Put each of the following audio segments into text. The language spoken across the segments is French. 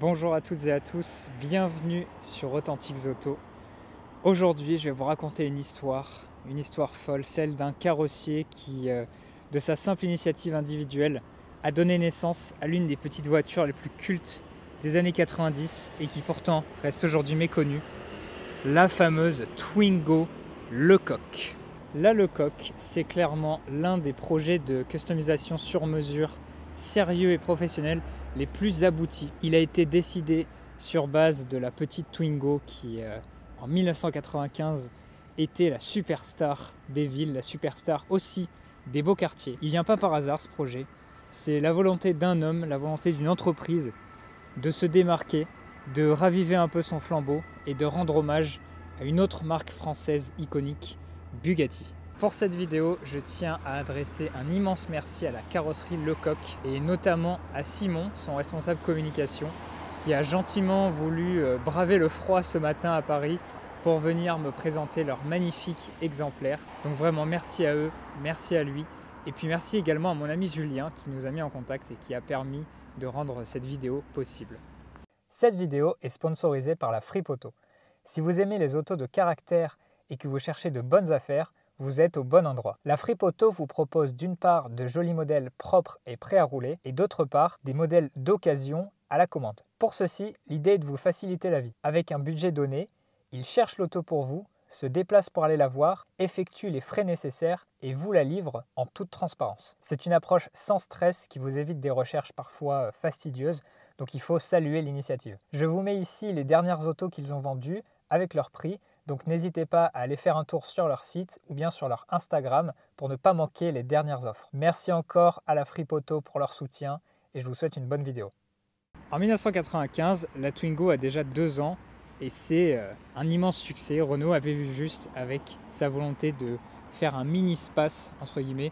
Bonjour à toutes et à tous, bienvenue sur Authentiques Auto. Aujourd'hui, je vais vous raconter une histoire folle, celle d'un carrossier qui, de sa simple initiative individuelle, a donné naissance à l'une des petites voitures les plus cultes des années 90 et qui pourtant reste aujourd'hui méconnue, la fameuse Twingo Lecoq. La Lecoq, c'est clairement l'un des projets de customisation sur mesure sérieux et professionnels les plus aboutis. Il a été décidé sur base de la petite Twingo qui, en 1995, était la superstar des villes, la superstar aussi des beaux quartiers. Il ne vient pas par hasard ce projet, c'est la volonté d'un homme, la volonté d'une entreprise de se démarquer, de raviver un peu son flambeau et de rendre hommage à une autre marque française iconique, Bugatti. Pour cette vidéo, je tiens à adresser un immense merci à la carrosserie Lecoq et notamment à Simon, son responsable communication, qui a gentiment voulu braver le froid ce matin à Paris pour venir me présenter leur magnifique exemplaire. Donc vraiment merci à eux, merci à lui et puis merci également à mon ami Julien qui nous a mis en contact et qui a permis de rendre cette vidéo possible. Cette vidéo est sponsorisée par la Fripe Auto. Si vous aimez les autos de caractère et que vous cherchez de bonnes affaires, vous êtes au bon endroit. La Fripe Auto vous propose d'une part de jolis modèles propres et prêts à rouler et d'autre part des modèles d'occasion à la commande. Pour ceci, l'idée est de vous faciliter la vie. Avec un budget donné, ils cherchent l'auto pour vous, se déplacent pour aller la voir, effectuent les frais nécessaires et vous la livrent en toute transparence. C'est une approche sans stress qui vous évite des recherches parfois fastidieuses, donc il faut saluer l'initiative. Je vous mets ici les dernières autos qu'ils ont vendues avec leur prix. Donc n'hésitez pas à aller faire un tour sur leur site ou bien sur leur Instagram pour ne pas manquer les dernières offres. Merci encore à la Fripe Auto pour leur soutien et je vous souhaite une bonne vidéo. En 1995, la Twingo a déjà 2 ans et c'est un immense succès. Renault avait vu juste avec sa volonté de faire un mini space entre guillemets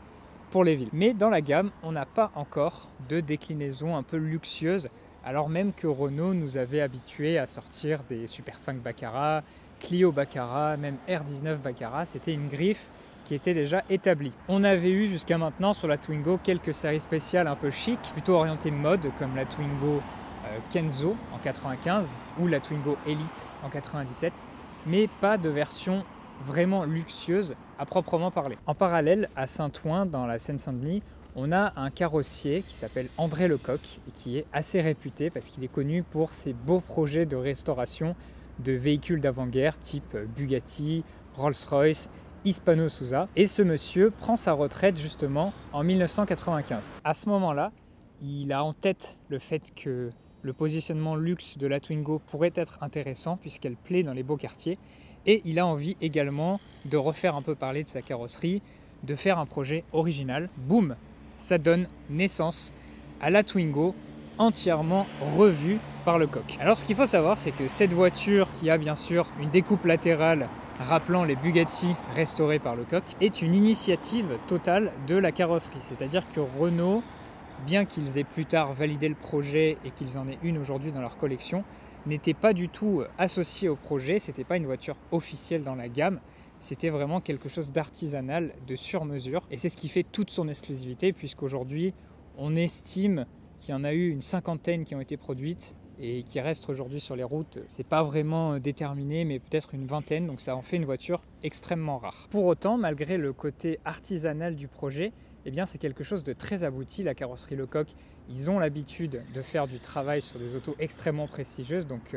pour les villes. Mais dans la gamme, on n'a pas encore de déclinaison un peu luxueuse alors même que Renault nous avait habitués à sortir des Super 5 Baccarat, Clio Baccarat, même R19 Baccarat, c'était une griffe qui était déjà établie. On avait eu jusqu'à maintenant sur la Twingo quelques séries spéciales un peu chic, plutôt orientées mode, comme la Twingo Kenzo en 95 ou la Twingo Elite en 97, mais pas de version vraiment luxueuse à proprement parler. En parallèle, à Saint-Ouen, dans la Seine-Saint-Denis, on a un carrossier qui s'appelle André Lecoq et qui est assez réputé parce qu'il est connu pour ses beaux projets de restauration de véhicules d'avant-guerre type Bugatti, Rolls-Royce, Hispano-Suiza. Et ce monsieur prend sa retraite justement en 1995. À ce moment-là, il a en tête le fait que le positionnement luxe de la Twingo pourrait être intéressant puisqu'elle plaît dans les beaux quartiers. Et il a envie également de refaire un peu parler de sa carrosserie, de faire un projet original. Boum, ça donne naissance à la Twingo entièrement revue par Lecoq. Alors ce qu'il faut savoir, c'est que cette voiture, qui a bien sûr une découpe latérale rappelant les Bugatti restaurés par Lecoq, est une initiative totale de la carrosserie. C'est-à-dire que Renault, bien qu'ils aient plus tard validé le projet et qu'ils en aient une aujourd'hui dans leur collection, n'était pas du tout associé au projet, c'était pas une voiture officielle dans la gamme, c'était vraiment quelque chose d'artisanal, de sur-mesure, et c'est ce qui fait toute son exclusivité, puisqu'aujourd'hui, on estime qu'il y en a eu une 50aine qui ont été produites et qui restent aujourd'hui sur les routes. C'est pas vraiment déterminé, mais peut-être une 20aine, donc ça en fait une voiture extrêmement rare. Pour autant, malgré le côté artisanal du projet, eh bien c'est quelque chose de très abouti. La carrosserie Lecoq, ils ont l'habitude de faire du travail sur des autos extrêmement prestigieuses, donc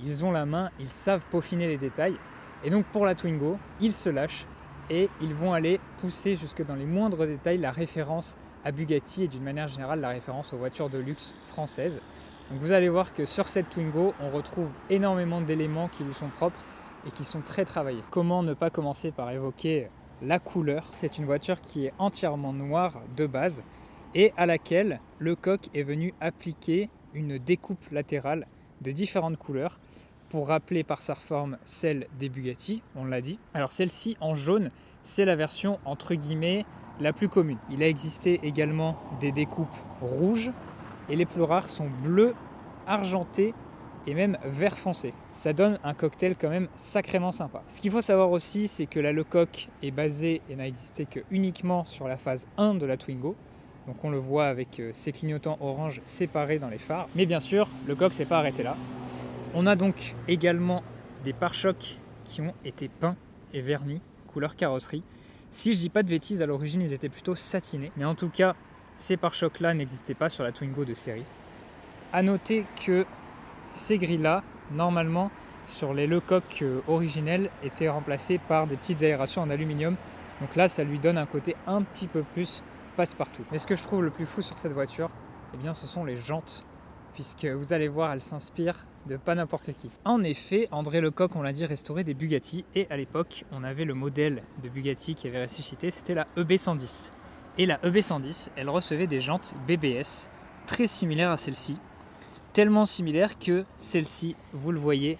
ils ont la main, ils savent peaufiner les détails. Et donc pour la Twingo, ils se lâchent et ils vont aller pousser jusque dans les moindres détails la référence à Bugatti et d'une manière générale la référence aux voitures de luxe françaises. Donc vous allez voir que sur cette Twingo, on retrouve énormément d'éléments qui lui sont propres et qui sont très travaillés. Comment ne pas commencer par évoquer la couleur? C'est une voiture qui est entièrement noire de base et à laquelle Lecoq est venu appliquer une découpe latérale de différentes couleurs pour rappeler par sa forme celle des Bugatti, on l'a dit. Alors celle-ci en jaune, c'est la version entre guillemets la plus commune. Il a existé également des découpes rouges et les plus rares sont bleu, argenté et même vert foncé. Ça donne un cocktail quand même sacrément sympa. Ce qu'il faut savoir aussi, c'est que la Lecoq est basée et n'a existé que uniquement sur la phase 1 de la Twingo. Donc on le voit avec ses clignotants orange séparés dans les phares. Mais bien sûr, le coq s'est pas arrêté là. On a donc également des pare-chocs qui ont été peints et vernis, couleur carrosserie. Si je dis pas de bêtises, à l'origine ils étaient plutôt satinés. Mais en tout cas, ces pare-chocs là n'existaient pas sur la Twingo de série. A noter que ces grilles-là, normalement, sur les Lecoq originels, étaient remplacées par des petites aérations en aluminium. Donc là, ça lui donne un côté un petit peu plus passe-partout. Mais ce que je trouve le plus fou sur cette voiture, eh bien, ce sont les jantes, puisque vous allez voir, elles s'inspirent de pas n'importe qui. En effet, André Lecoq, on l'a dit, restaurait des Bugatti, et à l'époque, on avait le modèle de Bugatti qui avait ressuscité, c'était la EB110. Et la EB110, elle recevait des jantes BBS, très similaires à celle-ci, tellement similaires que celle-ci, vous le voyez,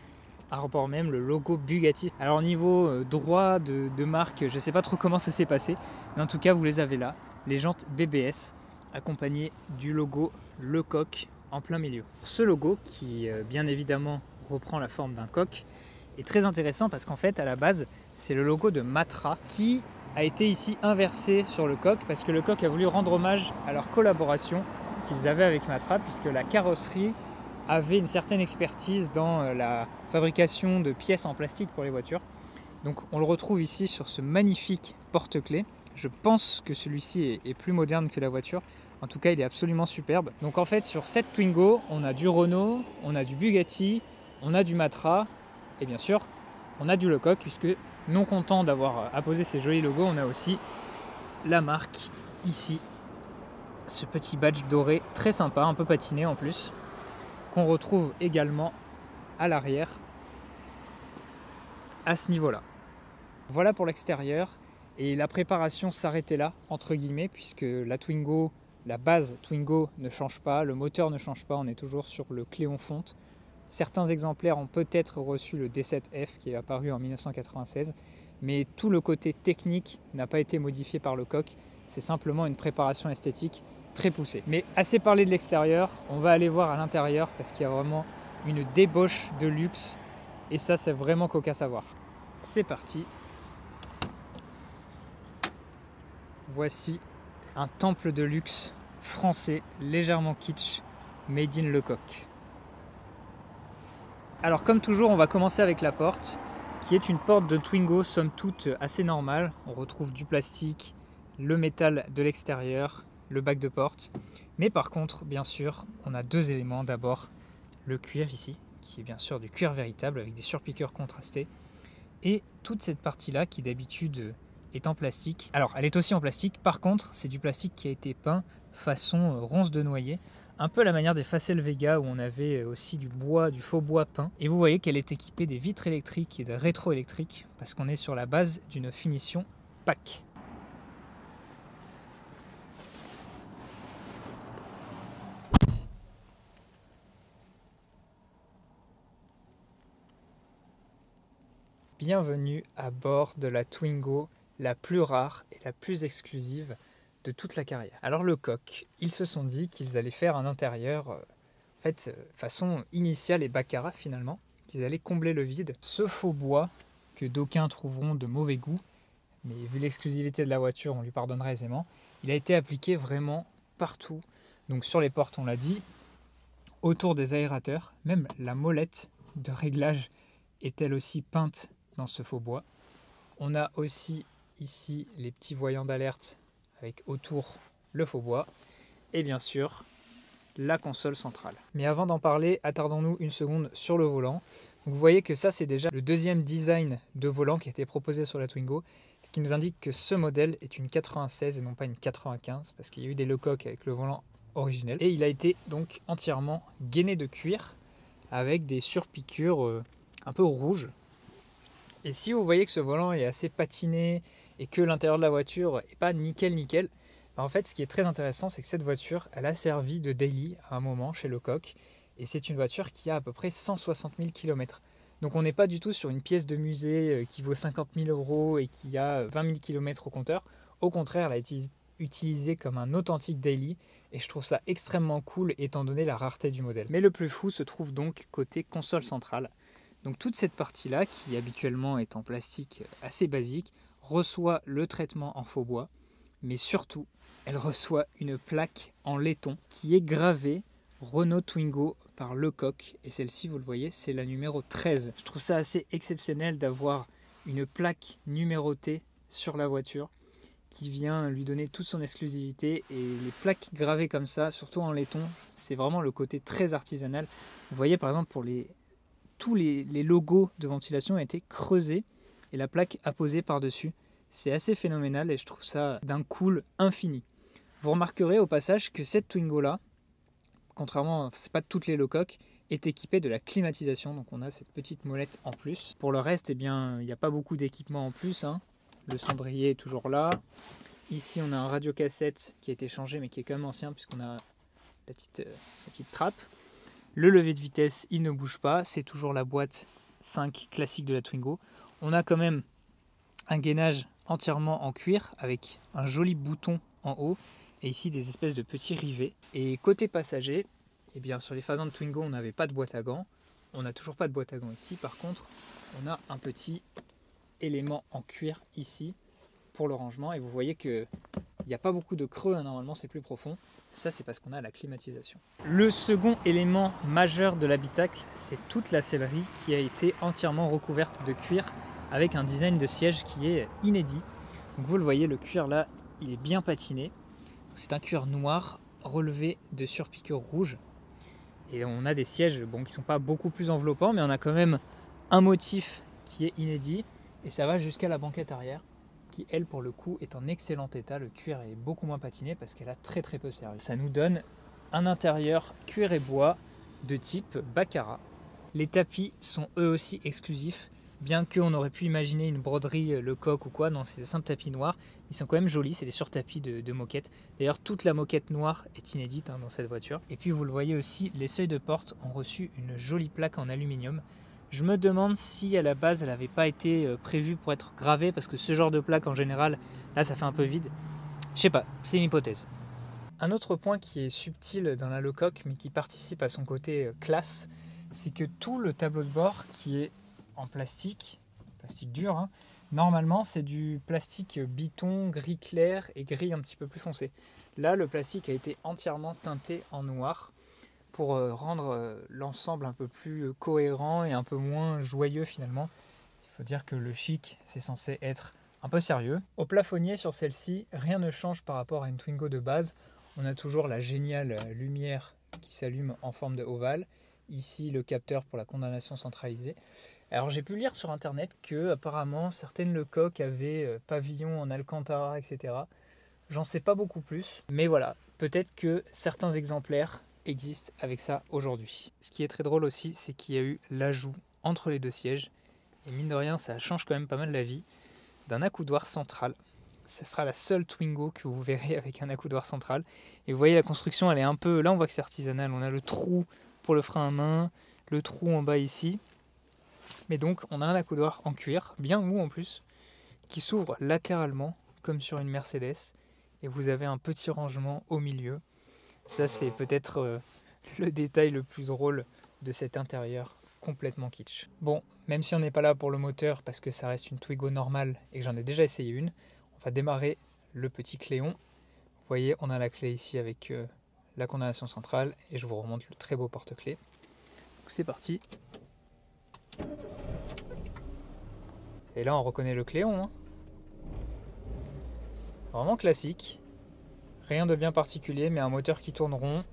arbore même le logo Bugatti. Alors niveau droit de marque, je ne sais pas trop comment ça s'est passé, mais en tout cas vous les avez là, les jantes BBS accompagnées du logo Lecoq en plein milieu. Ce logo qui bien évidemment reprend la forme d'un coq est très intéressant parce qu'en fait à la base c'est le logo de Matra qui a été ici inversé sur le coq parce que le coq a voulu rendre hommage à leur collaboration qu'ils avaient avec Matra puisque la carrosserie avait une certaine expertise dans la fabrication de pièces en plastique pour les voitures. Donc on le retrouve ici sur ce magnifique porte-clés. Je pense que celui-ci est plus moderne que la voiture. En tout cas, il est absolument superbe. Donc en fait, sur cette Twingo, on a du Renault, on a du Bugatti, on a du Matra et bien sûr, on a du Lecoq puisque non content d'avoir apposé ces jolis logos, on a aussi la marque ici. Ce petit badge doré très sympa, un peu patiné en plus, qu'on retrouve également à l'arrière à ce niveau-là. Voilà pour l'extérieur et la préparation s'arrêtait là entre guillemets puisque la Twingo, la base Twingo ne change pas, le moteur ne change pas, on est toujours sur le Cléon fonte. Certains exemplaires ont peut-être reçu le D7F qui est apparu en 1996, mais tout le côté technique n'a pas été modifié par Lecoq, c'est simplement une préparation esthétique très poussée. Mais assez parlé de l'extérieur, on va aller voir à l'intérieur parce qu'il y a vraiment une débauche de luxe et ça c'est vraiment cocasse à voir. C'est parti. Voici un temple de luxe français légèrement kitsch, made in Lecoq. Alors comme toujours, on va commencer avec la porte, qui est une porte de Twingo somme toute assez normale. On retrouve du plastique, le métal de l'extérieur, le bac de porte. Mais par contre, bien sûr, on a deux éléments. D'abord, le cuir ici, qui est bien sûr du cuir véritable avec des surpiqûres contrastés. Et toute cette partie-là, qui d'habitude est en plastique. Alors, elle est aussi en plastique. Par contre, c'est du plastique qui a été peint façon ronce de noyer. Un peu à la manière des Facel Vega où on avait aussi du bois, du faux bois peint. Et vous voyez qu'elle est équipée des vitres électriques et des rétroélectriques parce qu'on est sur la base d'une finition PAC. Bienvenue à bord de la Twingo, la plus rare et la plus exclusive de toute la carrière. Alors Lecoq, ils se sont dit qu'ils allaient faire un intérieur façon initiale et baccarat finalement, qu'ils allaient combler le vide. Ce faux bois que d'aucuns trouveront de mauvais goût, mais vu l'exclusivité de la voiture, on lui pardonnera aisément, il a été appliqué vraiment partout. Donc sur les portes, on l'a dit, autour des aérateurs, même la molette de réglage est elle aussi peinte dans ce faux bois. On a aussi ici les petits voyants d'alerte avec autour le faux bois et bien sûr la console centrale. Mais avant d'en parler, attardons-nous une seconde sur le volant. Donc vous voyez que ça c'est déjà le deuxième design de volant qui a été proposé sur la Twingo, ce qui nous indique que ce modèle est une 96 et non pas une 95 parce qu'il y a eu des Lecoq avec le volant originel et il a été donc entièrement gainé de cuir avec des surpiqûres un peu rouges. Et si vous voyez que ce volant est assez patiné et que l'intérieur de la voiture n'est pas nickel, en fait ce qui est très intéressant c'est que cette voiture elle a servi de daily à un moment chez Lecoq et c'est une voiture qui a à peu près 160 000 km. Donc on n'est pas du tout sur une pièce de musée qui vaut 50 000 € et qui a 20 000 km au compteur. Au contraire, elle a été utilisée comme un authentique daily et je trouve ça extrêmement cool étant donné la rareté du modèle. Mais le plus fou se trouve donc côté console centrale. Donc toute cette partie-là, qui habituellement est en plastique assez basique, reçoit le traitement en faux bois. mais surtout, elle reçoit une plaque en laiton qui est gravée Renault Twingo par Lecoq. Et celle-ci, vous le voyez, c'est la numéro 13. Je trouve ça assez exceptionnel d'avoir une plaque numérotée sur la voiture qui vient lui donner toute son exclusivité. Et les plaques gravées comme ça, surtout en laiton, c'est vraiment le côté très artisanal. Vous voyez par exemple pour tous les logos de ventilation ont été creusés et la plaque apposée par-dessus. C'est assez phénoménal et je trouve ça d'un cool infini. Vous remarquerez au passage que cette Twingo là, contrairement, c'est pas toutes les Lecoq, est équipée de la climatisation. Donc on a cette petite molette en plus. Pour le reste, eh bien, il n'y a pas beaucoup d'équipement en plus, hein. Le cendrier est toujours là. Ici, on a un radiocassette qui a été changé, mais qui est quand même ancien, puisqu'on a la petite trappe. Le levier de vitesse, il ne bouge pas. C'est toujours la boîte 5 classique de la Twingo. On a quand même un gainage entièrement en cuir, avec un joli bouton en haut. Et ici, des espèces de petits rivets. Et côté passager, eh bien, sur les Fazant Twingo, on n'avait pas de boîte à gants. On n'a toujours pas de boîte à gants ici. Par contre, on a un petit élément en cuir ici pour le rangement. Et vous voyez qu'il n'y a pas beaucoup de creux, hein. Normalement c'est plus profond. Ça, c'est parce qu'on a la climatisation. Le second élément majeur de l'habitacle, c'est toute la sellerie qui a été entièrement recouverte de cuir avec un design de siège qui est inédit. Donc vous le voyez, le cuir là, il est bien patiné. C'est un cuir noir relevé de surpiqûres rouges. Et on a des sièges qui ne sont pas beaucoup plus enveloppants, mais on a quand même un motif qui est inédit. Et ça va jusqu'à la banquette arrière, qui elle pour le coup est en excellent état. Le cuir est beaucoup moins patiné parce qu'elle a très peu servi. Ça nous donne un intérieur cuir et bois de type Baccarat. Les tapis sont eux aussi exclusifs, bien qu'on aurait pu imaginer une broderie Lecoq ou quoi. Non, c'est des simples tapis noirs. Ils sont quand même jolis, c'est des surtapis de moquette. D'ailleurs, toute la moquette noire est inédite, hein, dans cette voiture. Et puis vous le voyez aussi, les seuils de porte ont reçu une jolie plaque en aluminium. Je me demande si à la base elle n'avait pas été prévue pour être gravée, parce que ce genre de plaque en général, là ça fait un peu vide. Je sais pas, c'est une hypothèse. Un autre point qui est subtil dans la Lecoq, mais qui participe à son côté classe, c'est que tout le tableau de bord qui est en plastique dur, hein, normalement c'est du plastique biton, gris clair et gris un petit peu plus foncé. Là le plastique a été entièrement teinté en noir, pour rendre l'ensemble un peu plus cohérent et un peu moins joyeux finalement. Il faut dire que le chic, c'est censé être un peu sérieux. Au plafonnier sur celle-ci, rien ne change par rapport à une Twingo de base. On a toujours la géniale lumière qui s'allume en forme de ovale. Ici, le capteur pour la condamnation centralisée. Alors j'ai pu lire sur internet que apparemment certaines Lecoq avaient pavillon en Alcantara, etc. J'en sais pas beaucoup plus, mais voilà, peut-être que certains exemplaires existe avec ça aujourd'hui. Ce qui est très drôle aussi, c'est qu'il y a eu l'ajout entre les deux sièges, et mine de rien ça change quand même pas mal la vie, d'un accoudoir central. Ce sera la seule Twingo que vous verrez avec un accoudoir central. Et vous voyez la construction, elle est un peu... Là on voit que c'est artisanal, on a le trou pour le frein à main, le trou en bas ici. Mais donc on a un accoudoir en cuir, bien mou en plus, qui s'ouvre latéralement comme sur une Mercedes. Et vous avez un petit rangement au milieu. Ça, c'est peut-être le détail le plus drôle de cet intérieur complètement kitsch. Bon, même si on n'est pas là pour le moteur, parce que ça reste une Twingo normale et que j'en ai déjà essayé une, on va démarrer le petit Cléon. Vous voyez, on a la clé ici avec la condamnation centrale et je vous remonte le très beau porte-clés. C'est parti. Et là, on reconnaît le Cléon, hein. Vraiment classique. Rien de bien particulier, mais un moteur qui tourne rond,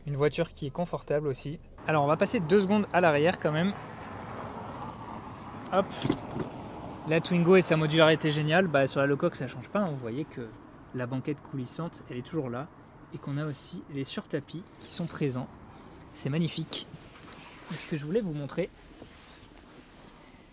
une voiture qui est confortable aussi. Alors on va passer 2 secondes à l'arrière quand même. Hop. La Twingo et sa modularité géniale, sur la Lecoq ça change pas, hein. Vous voyez que la banquette coulissante elle est toujours là et qu'on a aussi les surtapis qui sont présents. C'est magnifique. Et ce que je voulais vous montrer,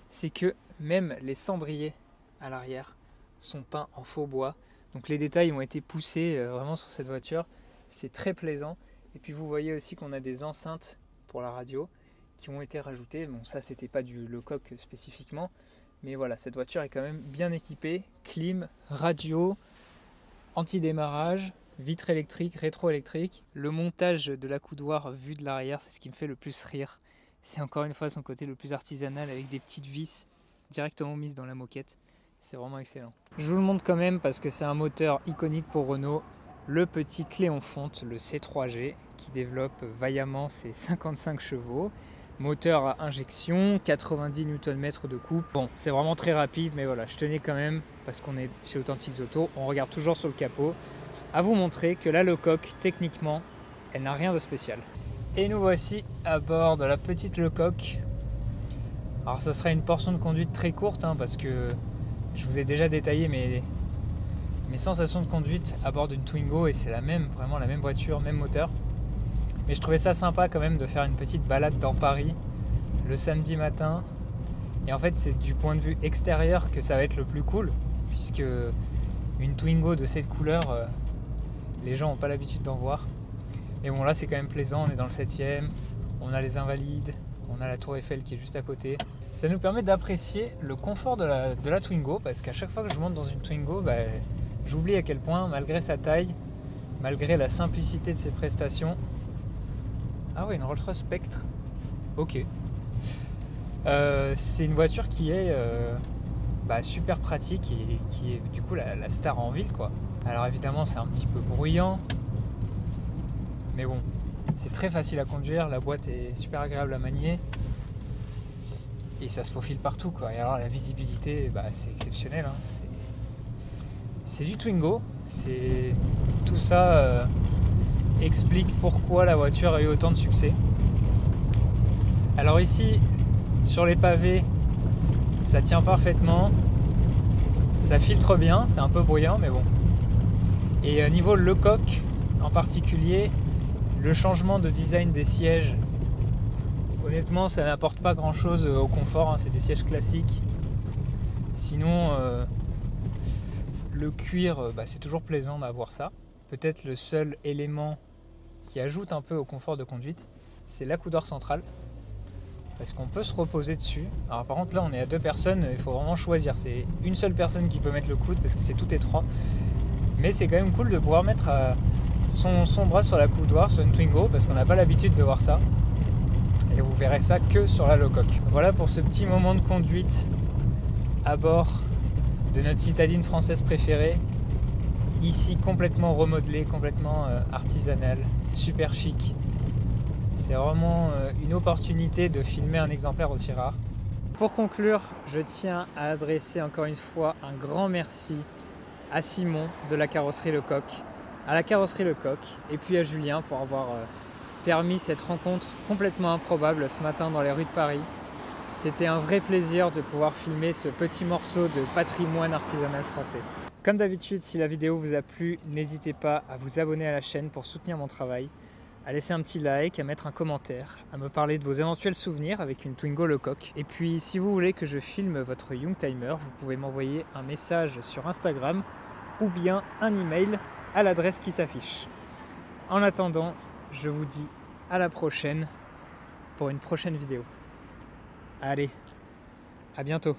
c'est que même les cendriers à l'arrière sont peints en faux bois. Donc les détails ont été poussés vraiment sur cette voiture, c'est très plaisant. Et puis vous voyez aussi qu'on a des enceintes pour la radio qui ont été rajoutées. Bon, ça c'était pas du Lecoq spécifiquement, mais voilà, cette voiture est quand même bien équipée. Clim, radio, anti-démarrage, vitre électrique, rétro-électrique. Le montage de l'accoudoir vu de l'arrière, c'est ce qui me fait le plus rire. C'est encore une fois son côté le plus artisanal avec des petites vis directement mises dans la moquette. C'est vraiment excellent. Je vous le montre quand même parce que c'est un moteur iconique pour Renault, le petit Cléon fonte, le C3G, qui développe vaillamment ses 55 chevaux. Moteur à injection, 90 Nm de coupe. Bon, c'est vraiment très rapide, mais voilà, je tenais quand même, parce qu'on est chez Authentics Auto, on regarde toujours sur le capot, à vous montrer que la Lecoq, techniquement, elle n'a rien de spécial. Et nous voici à bord de la petite Lecoq. Alors ça sera une portion de conduite très courte, hein, parce que je vous ai déjà détaillé mes sensations de conduite à bord d'une Twingo, et c'est la même, vraiment la même voiture, même moteur. Mais je trouvais ça sympa quand même de faire une petite balade dans Paris le samedi matin. Et en fait, c'est du point de vue extérieur que ça va être le plus cool, puisque une Twingo de cette couleur, les gens n'ont pas l'habitude d'en voir. Mais bon, là c'est quand même plaisant, on est dans le 7e, on a les Invalides, on a la Tour Eiffel qui est juste à côté. Ça nous permet d'apprécier le confort de la Twingo, parce qu'à chaque fois que je monte dans une Twingo, j'oublie à quel point, malgré sa taille, malgré la simplicité de ses prestations... Ah ouais, une Rolls-Royce Spectre. Ok. C'est une voiture qui est super pratique et qui est du coup la star en ville, quoi. Alors évidemment, c'est un petit peu bruyant, mais bon, c'est très facile à conduire, la boîte est super agréable à manier et ça se faufile partout, quoi. Et alors la visibilité, c'est exceptionnel, hein. C'est du Twingo, tout ça explique pourquoi la voiture a eu autant de succès. Alors ici, sur les pavés, ça tient parfaitement, ça filtre bien, c'est un peu bruyant, mais bon. Et niveau Lecoq en particulier, le changement de design des sièges, honnêtement, ça n'apporte pas grand chose au confort, hein, c'est des sièges classiques. Sinon, le cuir, c'est toujours plaisant d'avoir ça. Peut-être le seul élément qui ajoute un peu au confort de conduite, c'est l'accoudeur central, parce qu'on peut se reposer dessus. Alors par contre là on est à 2 personnes, il faut vraiment choisir, c'est une seule personne qui peut mettre le coude parce que c'est tout étroit, mais c'est quand même cool de pouvoir mettre son bras sur l'accoudoir sur une Twingo, parce qu'on n'a pas l'habitude de voir ça, et vous verrez ça que sur la Lecoq. Voilà pour ce petit moment de conduite à bord de notre citadine française préférée, ici complètement remodelée, complètement artisanale, super chic. C'est vraiment une opportunité de filmer un exemplaire aussi rare. Pour conclure, je tiens à adresser encore une fois un grand merci à Simon de la carrosserie Lecoq, à la carrosserie Lecoq, et puis à Julien pour avoir permis cette rencontre complètement improbable ce matin dans les rues de Paris. C'était un vrai plaisir de pouvoir filmer ce petit morceau de patrimoine artisanal français. Comme d'habitude, si la vidéo vous a plu, n'hésitez pas à vous abonner à la chaîne pour soutenir mon travail, à laisser un petit like, à mettre un commentaire, à me parler de vos éventuels souvenirs avec une Twingo Lecoq. Et puis si vous voulez que je filme votre Youngtimer, vous pouvez m'envoyer un message sur Instagram ou bien un email à l'adresse qui s'affiche. En attendant, je vous dis à la prochaine pour une prochaine vidéo. Allez, à bientôt.